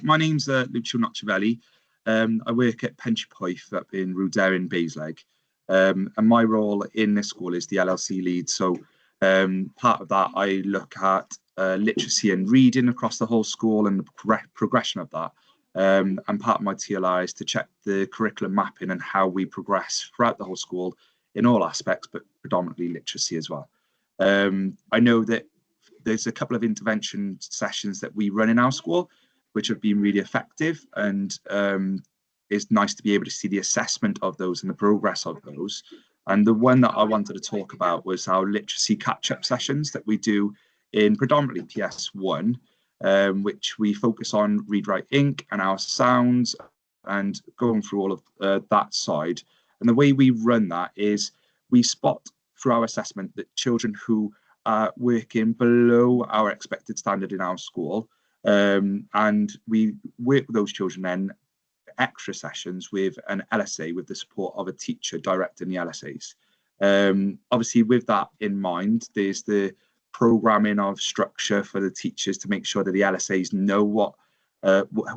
My name's Lucio. I work at Pentrepoeth up in Rwderen, Basleg. And my role in this school is the LLC lead. So part of that, I look at literacy and reading across the whole school and the progression of that. And part of my TLI is to check the curriculum mapping and how we progress throughout the whole school in all aspects, but predominantly literacy as well. I know that there's a couple of intervention sessions that we run in our school, which have been really effective, and it's nice to be able to see the assessment of those and the progress of those. And the one that I wanted to talk about was our literacy catch-up sessions that we do in predominantly PS1, which we focus on read, write, ink and our sounds and going through all of that side. And the way we run that is we spot through our assessment that children who are working below our expected standard in our school, and we work with those children then extra sessions with an LSA with the support of a teacher directing the LSAs. Obviously, with that in mind, there's the programming of structure for the teachers to make sure that the LSAs know what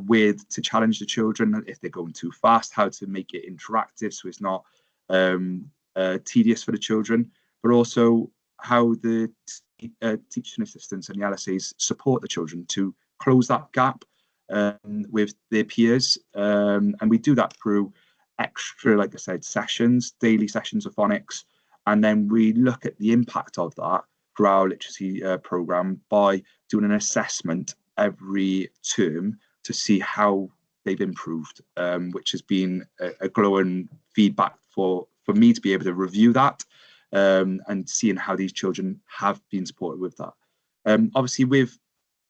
where to challenge the children, if they're going too fast, how to make it interactive so it's not tedious for the children, but also how the teaching assistants and the LSAs support the children to close that gap with their peers. And we do that through extra, like I said, sessions, daily sessions of phonics. And then we look at the impact of that through our literacy programme by doing an assessment every term to see how they've improved, which has been a glowing feedback for me to be able to review that and seeing how these children have been supported with that. Obviously, with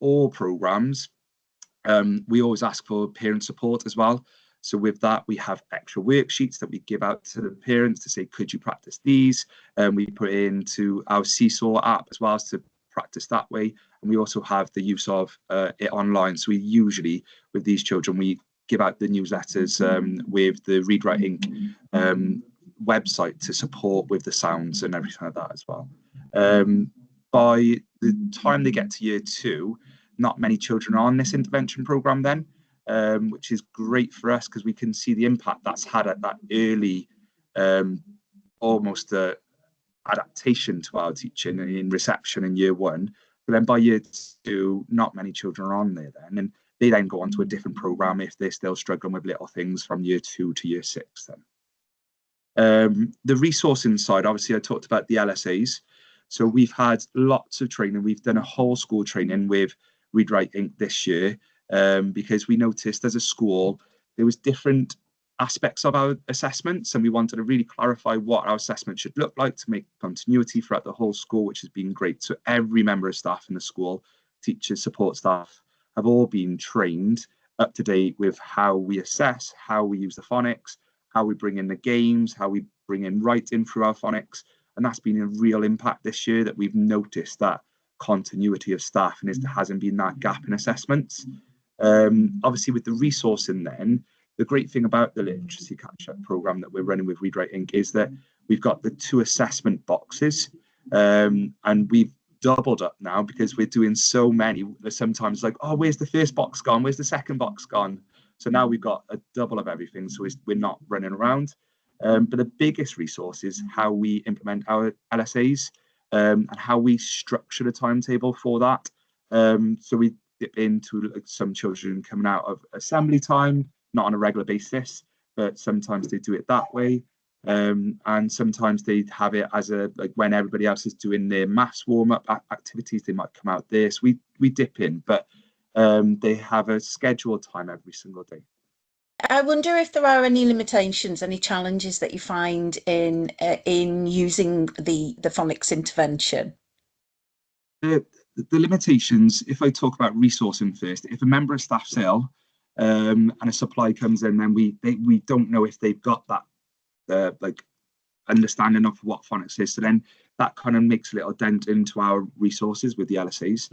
all programmes, we always ask for parent support as well. So with that, we have extra worksheets that we give out to the parents to say, could you practice these? We put into our Seesaw app as well to practice that way. And we also have the use of it online. So we usually, with these children, we give out the newsletters with the Read, Write, Ink website to support with the sounds and everything like that as well. By the time they get to year 2, not many children are on this intervention programme then, which is great for us because we can see the impact that's had at that early, almost adaptation to our teaching in reception in year 1. But then by year 2, not many children are on there then, and they then go on to a different programme if they're still struggling with little things from year 2 to year 6 then. The resourcing side, obviously I talked about the LSAs. So we've had lots of training. We've done a whole school training with Read, Write, Ink this year because we noticed as a school there was different aspects of our assessments, and we wanted to really clarify what our assessment should look like to make continuity throughout the whole school, which has been great. So every member of staff in the school, teachers, support staff, have all been trained up to date with how we assess, how we use the phonics, how we bring in the games, how we bring in writing through our phonics. And that's been a real impact this year that we've noticed that continuity of staff and there hasn't been that gap in assessments. Obviously, with the resourcing then, the great thing about the literacy catch-up programme that we're running with Read, Write, Ink is that we've got the 2 assessment boxes, and we've doubled up now because we're doing so many. Sometimes like, oh, where's the first box gone? Where's the second box gone? So now we've got a double of everything, so we're not running around. But the biggest resource is how we implement our LSAs and how we structure the timetable for that. So we dip into some children coming out of assembly time, not on a regular basis, but sometimes they do it that way. And sometimes they have it as like when everybody else is doing their maths warm-up activities, they might come out there. So we dip in, but they have a scheduled time every single day. I wonder if there are any limitations, any challenges that you find in using the phonics intervention. The limitations, if I talk about resourcing first, if a member of staff's ill and a supply comes in, then we don't know if they've got that like understanding of what phonics is. So then that kind of makes a little dent into our resources with the LSAs.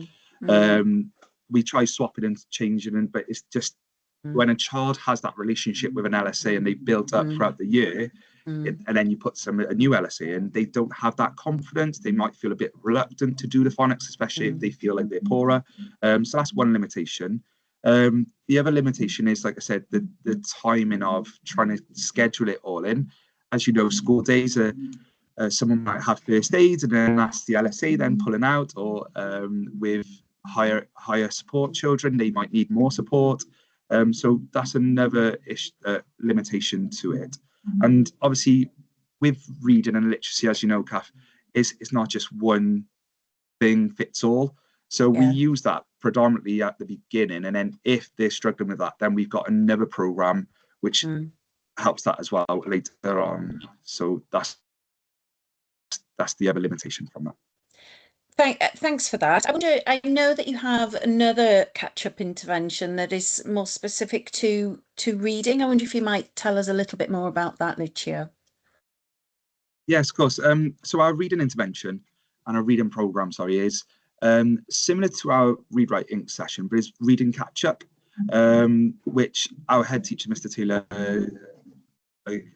We try swapping and changing, but it's just when a child has that relationship with an LSA and they've built up throughout the year, and then you put a new LSA in, they don't have that confidence. They might feel a bit reluctant to do the phonics, especially if they feel like they're poorer. So that's one limitation. The other limitation is, like I said, the timing of trying to schedule it all in. As you know, school days are someone might have first aid and then that's the LSA then pulling out, or with higher support children, they might need more support. So that's another limitation to it. And obviously, with reading and literacy, as you know, Kath, it's not just one thing fits all. So we use that predominantly at the beginning, and then if they're struggling with that, then we've got another program which helps that as well later on. So that's the other limitation from that. Thanks for that. I wonder, I know that you have another catch-up intervention that is more specific to reading. I wonder if you might tell us a little bit more about that, Lucia. Yes, of course. So our reading intervention and our reading program, is similar to our Read Write Inc session, but it's reading catch-up, which our head teacher, Mr. Taylor,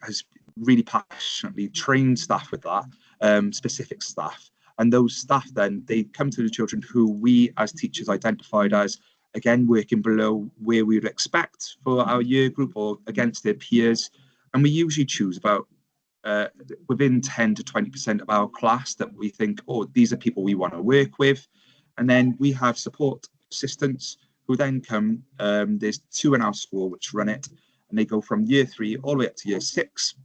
has really passionately trained staff with that, specific staff. And those staff then, they come to the children who we as teachers identified as, again, working below where we would expect for our year group or against their peers. And we usually choose about within 10 to 20% of our class that we think, oh, these are people we want to work with. And then we have support assistants who then come, there's 2 in our school which run it, and they go from year 3 all the way up to year 6.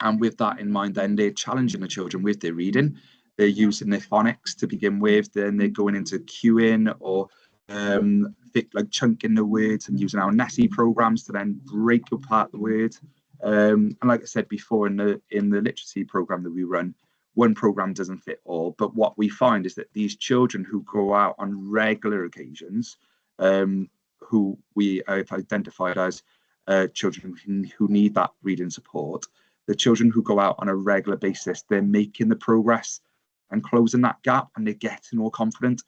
And with that in mind, then they're challenging the children with their reading. They're using their phonics to begin with, then they're going into cueing or like chunking the words and using our Nessie programs to then break apart the word. And like I said before, in the literacy program that we run, one program doesn't fit all. But what we find is that these children who go out on regular occasions, who we have identified as children who need that reading support, the children who go out on a regular basis, they're making the progress and closing that gap, and they're getting more confident.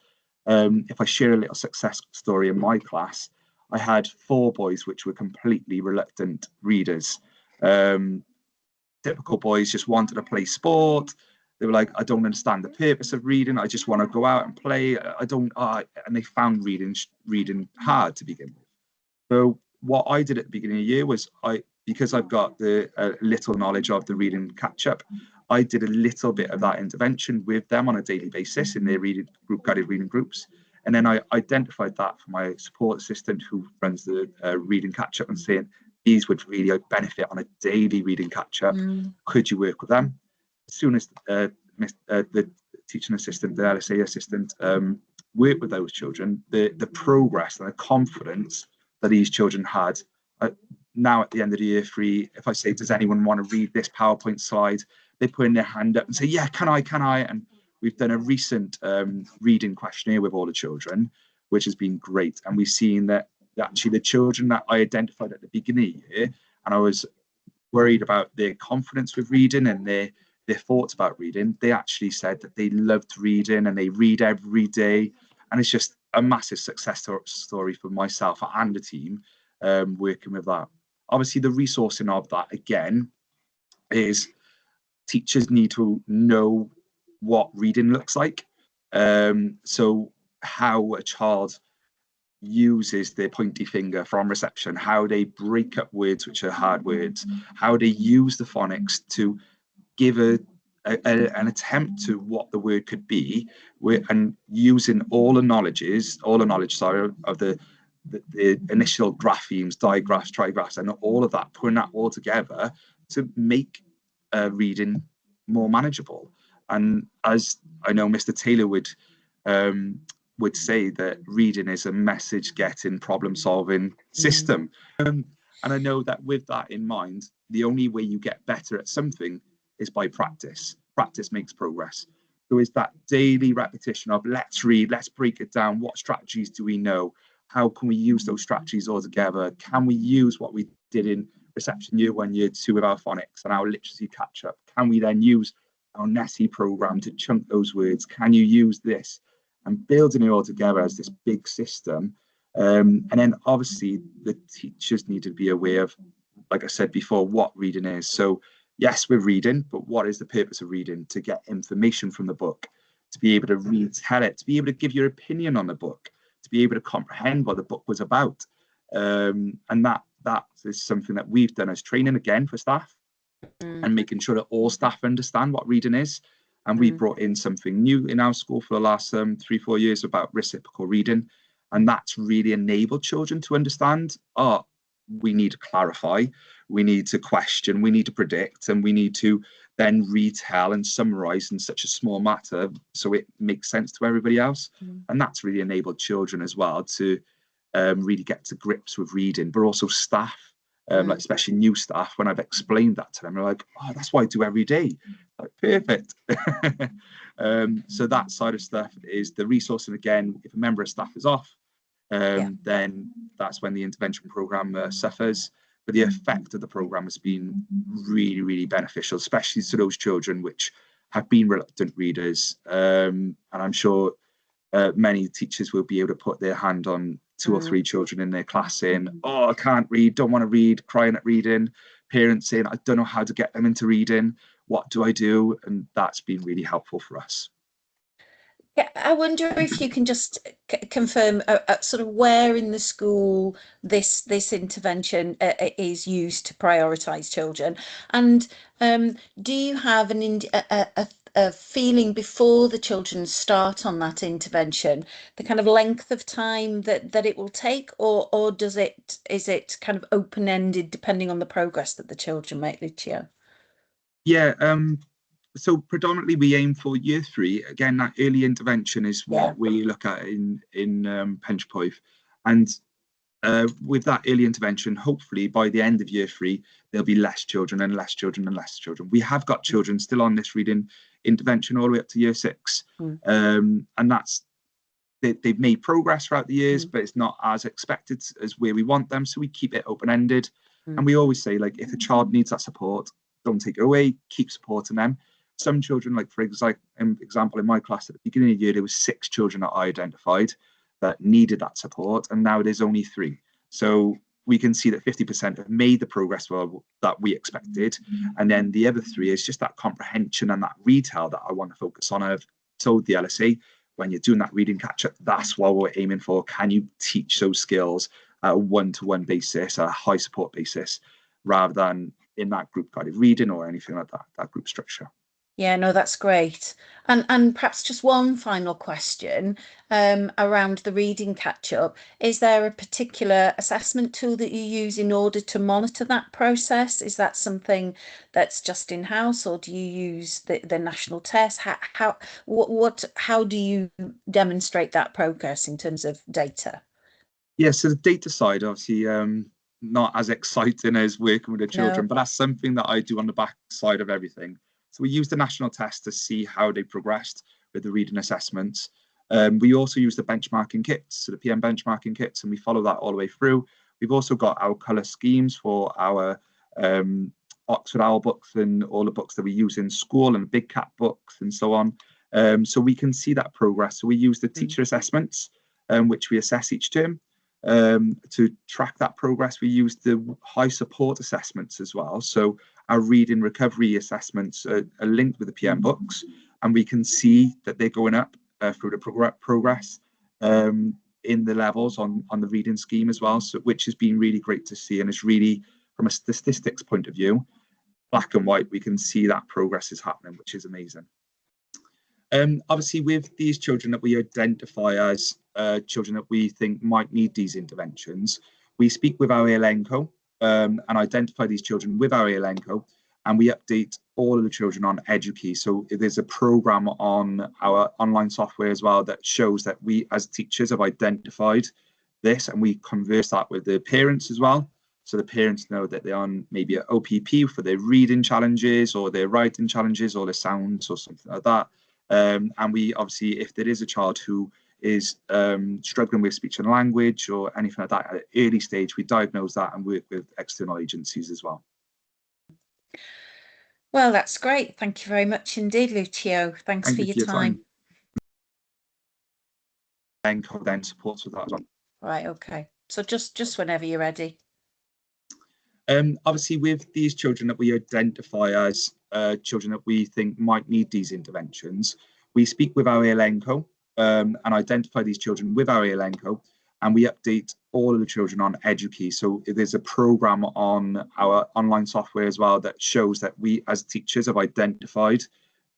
If I share a little success story in my class, I had 4 boys which were completely reluctant readers. Typical boys just wanted to play sport. They were like, I don't understand the purpose of reading. I just want to go out and play. And they found reading hard to begin with. So what I did at the beginning of the year was, because I've got the little knowledge of the reading catch-up, I did a little bit of that intervention with them on a daily basis in their guided reading groups. And then I identified that for my support assistant who runs the reading catch-up and saying, these would really benefit on a daily reading catch-up. Could you work with them? As soon as the teaching assistant, the LSA assistant, worked with those children, the progress and the confidence that these children had. Now at the end of the year 3, if I say, does anyone want to read this PowerPoint slide? They put in their hand up and say, yeah, can I? And we've done a recent reading questionnaire with all the children, which has been great. And we've seen that actually the children that I identified at the beginning of the year, and I was worried about their confidence with reading and their thoughts about reading, they actually said that they loved reading and they read every day. And it's just a massive success story for myself and the team working with that. Obviously, the resourcing of that, again, is teachers need to know what reading looks like. So how a child uses their pointy finger from reception, how they break up words which are hard words, how they use the phonics to give an attempt to what the word could be, and using all the knowledge of the initial graphemes, digraphs, trigraphs, and all of that, putting that all together to make reading more manageable. And as I know Mr. Taylor would say, that reading is a message getting, problem solving system. And I know that with that in mind, the only way you get better at something is by practice. Practice makes progress. So it's that daily repetition of let's read, let's break it down. What strategies do we know? How can we use those strategies all together? Can we use what we did in reception year 1, year 2 with our phonics and our literacy catch up? Can we then use our Nessie program to chunk those words? Can you use this? And building it all together as this big system. And then obviously the teachers need to be aware of, like I said before, what reading is. So yes, we're reading, but what is the purpose of reading? To get information from the book, to be able to retell it, to be able to give your opinion on the book, to to be able to comprehend what the book was about. And that is something that we've done as training again for staff, and making sure that all staff understand what reading is. And we brought in something new in our school for the last 3-4 years about reciprocal reading. And that's really enabled children to understand, we need to clarify, we need to question, we need to predict, and we need to then retell and summarize in such a small matter so it makes sense to everybody else. And that's really enabled children as well to really get to grips with reading, but also staff, like especially new staff, when I've explained that to them, they're like, oh, that's what I do every day. Like, perfect. So that side of stuff is the resourcing. Again, if a member of staff is off, then that's when the intervention program suffers. But the effect of the program has been really, really beneficial, especially to those children which have been reluctant readers. And I'm sure many teachers will be able to put their hand on 2 or 3 children in their class saying, I can't read, don't want to read, crying at reading. Parents saying, I don't know how to get them into reading. What do I do? And that's been really helpful for us. Yeah, I wonder if you can just confirm sort of where in the school this intervention is used to prioritise children, and do you have a feeling before the children start on that intervention, the kind of length of time that it will take, or is it kind of open-ended depending on the progress that the children make, Lucio? Yeah, so predominantly we aim for year 3. Again, that early intervention is what we look at in Pentrepoeth. And with that early intervention, hopefully by the end of year 3, there'll be less children and less children and less children. We have got children still on this reading intervention all the way up to year 6. And that's, they've made progress throughout the years, but it's not as expected as where we want them. So we keep it open-ended. And we always say, like, if a child needs that support, don't take it away, keep supporting them. Some children, like for example, in my class at the beginning of the year, there was 6 children that I identified that needed that support, and now there's only 3. So we can see that 50% have made the progress that we expected, and then the other 3 is just that comprehension and that retell that I want to focus on. I've told the LSA, when you're doing that reading catch-up, that's what we're aiming for. Can you teach those skills at a one-to-one basis, a high support basis, rather than in that group guided reading or anything like that group structure? Yeah, no, that's great. And perhaps just one final question around the reading catch-up. Is there a particular assessment tool that you use in order to monitor that process? Is that something that's just in-house, or do you use the national test? How do you demonstrate that progress in terms of data? Yeah, so the data side, obviously, not as exciting as working with the children, but that's something that I do on the back side of everything. So we use the national test to see how they progressed with the reading assessments. We also use the benchmarking kits, so the PM benchmarking kits, and we follow that all the way through. We've also got our colour schemes for our Oxford Owl books and all the books that we use in school, and the Big Cat books and so on. So we can see that progress. So we use the teacher assessments, which we assess each term. To track that progress, we use the high support assessments as well. So our reading recovery assessments are linked with the PM books, and we can see that they're going up through the progress in the levels on the reading scheme as well, so which has been really great to see, and it's really, from a statistics point of view, black and white, we can see that progress is happening, which is amazing. Obviously, with these children that we identify as children that we think might need these interventions, we speak with our ELNCO and identify these children with our ELNCO, and we update all of the children on EduKey. So there's a program on our online software as well that shows that we as teachers have identified this, and we converse that with the parents as well. So the parents know that they're on maybe an OPP for their reading challenges or their writing challenges or their sounds or something like that. And we obviously, if there is a child who is struggling with speech and language or anything like that at an early stage, we diagnose that and work with external agencies as well. Well, that's great. Thank you very much indeed, Lucio. Thanks for your time. And then supports with that as well. Right, okay. So just whenever you're ready. Obviously, with these children that we identify as children that we think might need these interventions, we speak with our ELNCO and identify these children with our Elenco, and we update all of the children on Edukey. So there's a program on our online software as well that shows that we as teachers have identified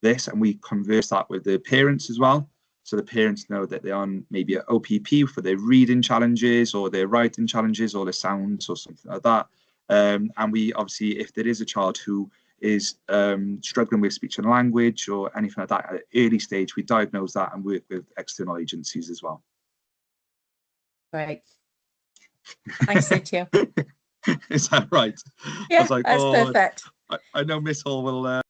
this, and we converse that with the parents as well. So the parents know that they're on maybe an OPP for their reading challenges or their writing challenges or their sounds or something like that. And we obviously, if there is a child who is struggling with speech and language or anything like that at an early stage, we diagnose that and work with external agencies as well. Great. Thanks, Cynthia. Is that right? Yeah, I was like, that's perfect. I know Miss Hall will